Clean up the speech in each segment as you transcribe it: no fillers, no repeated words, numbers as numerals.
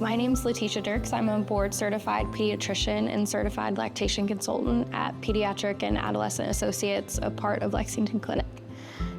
My name's Leticia Dirks. I'm a board-certified pediatrician and certified lactation consultant at Pediatric and Adolescent Associates, a part of Lexington Clinic.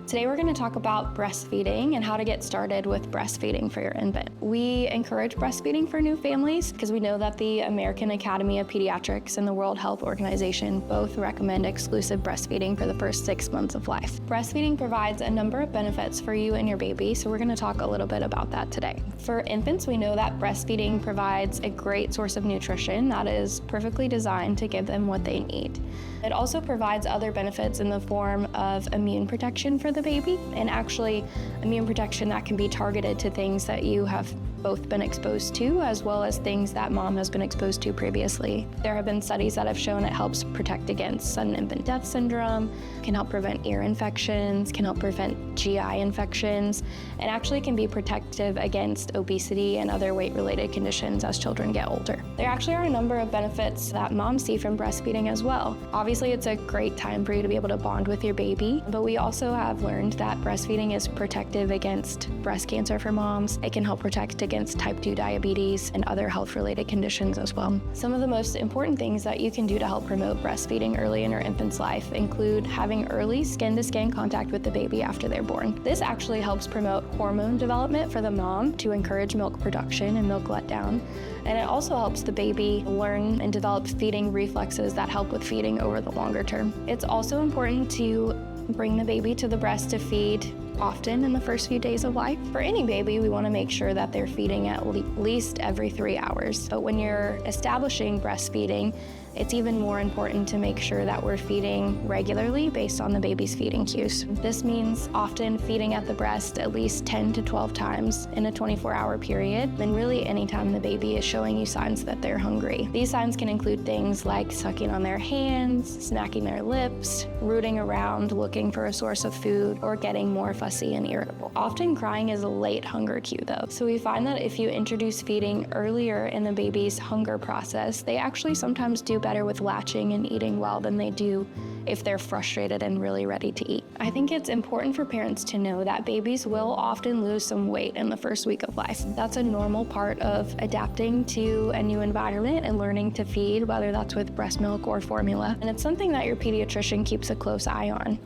Today we're going to talk about breastfeeding and how to get started with breastfeeding for your infant. We encourage breastfeeding for new families because we know that the American Academy of Pediatrics and the World Health Organization both recommend exclusive breastfeeding for the first 6 months of life. Breastfeeding provides a number of benefits for you and your baby, so we're going to talk a little bit about that today. For infants, we know that breastfeeding provides a great source of nutrition that is perfectly designed to give them what they need. It also provides other benefits in the form of immune protection for the baby, and actually immune protection that can be targeted to things that you have both been exposed to as well as things that mom has been exposed to previously. There have been studies that have shown it helps protect against sudden infant death syndrome, can help prevent ear infections, can help prevent GI infections, and actually can be protective against obesity and other weight-related conditions as children get older. There actually are a number of benefits that moms see from breastfeeding as well. Obviously, it's a great time for you to be able to bond with your baby, but we also have learned that breastfeeding is protective against breast cancer for moms. It can help protect against type 2 diabetes and other health-related conditions as well. Some of the most important things that you can do to help promote breastfeeding early in your infant's life include having early skin-to-skin contact with the baby after they're born. This actually helps promote hormone development for the mom to encourage milk production and milk letdown. And it also helps the baby learn and develop feeding reflexes that help with feeding over the longer term. It's also important to bring the baby to the breast to feed often in the first few days of life. For any baby, we want to make sure that they're feeding at least every 3 hours. But when you're establishing breastfeeding, it's even more important to make sure that we're feeding regularly based on the baby's feeding cues. This means often feeding at the breast at least 10 to 12 times in a 24-hour period, and really anytime the baby is showing you signs that they're hungry. These signs can include things like sucking on their hands, smacking their lips, rooting around looking for a source of food, or getting more fussy and irritable. Often crying is a late hunger cue though, so we find that if you introduce feeding earlier in the baby's hunger process, they actually sometimes do better with latching and eating well than they do if they're frustrated and really ready to eat. I think it's important for parents to know that babies will often lose some weight in the first week of life. That's a normal part of adapting to a new environment and learning to feed, whether that's with breast milk or formula. And it's something that your pediatrician keeps a close eye on.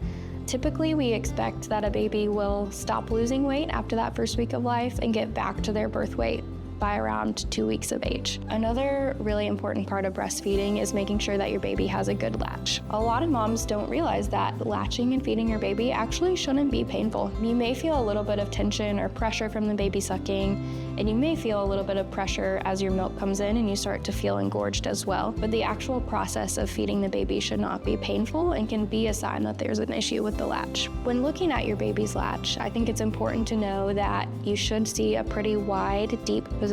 Typically, we expect that a baby will stop losing weight after that first week of life and get back to their birth weight by around 2 weeks of age. Another really important part of breastfeeding is making sure that your baby has a good latch. A lot of moms don't realize that latching and feeding your baby actually shouldn't be painful. You may feel a little bit of tension or pressure from the baby sucking, and you may feel a little bit of pressure as your milk comes in and you start to feel engorged as well. But the actual process of feeding the baby should not be painful and can be a sign that there's an issue with the latch. When looking at your baby's latch, I think it's important to know that you should see a pretty wide, deep position.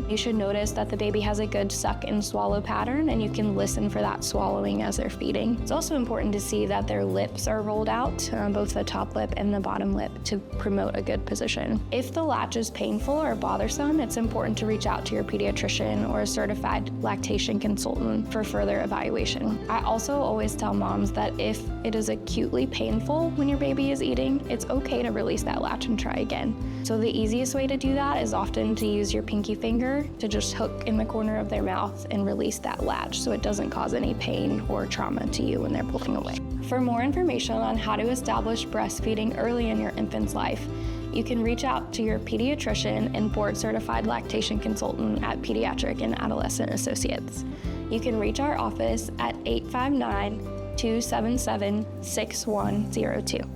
You should notice that the baby has a good suck and swallow pattern, and you can listen for that swallowing as they're feeding. It's also important to see that their lips are rolled out, both the top lip and the bottom lip, to promote a good position. If the latch is painful or bothersome, it's important to reach out to your pediatrician or a certified lactation consultant for further evaluation. I also always tell moms that if it is acutely painful when your baby is eating, it's okay to release that latch and try again. So the easiest way to do that is often to use your pinky finger to just hook in the corner of their mouth and release that latch so it doesn't cause any pain or trauma to you when they're pulling away. For more information on how to establish breastfeeding early in your infant's life, you can reach out to your pediatrician and board-certified lactation consultant at Pediatric and Adolescent Associates. You can reach our office at 859-277-6102.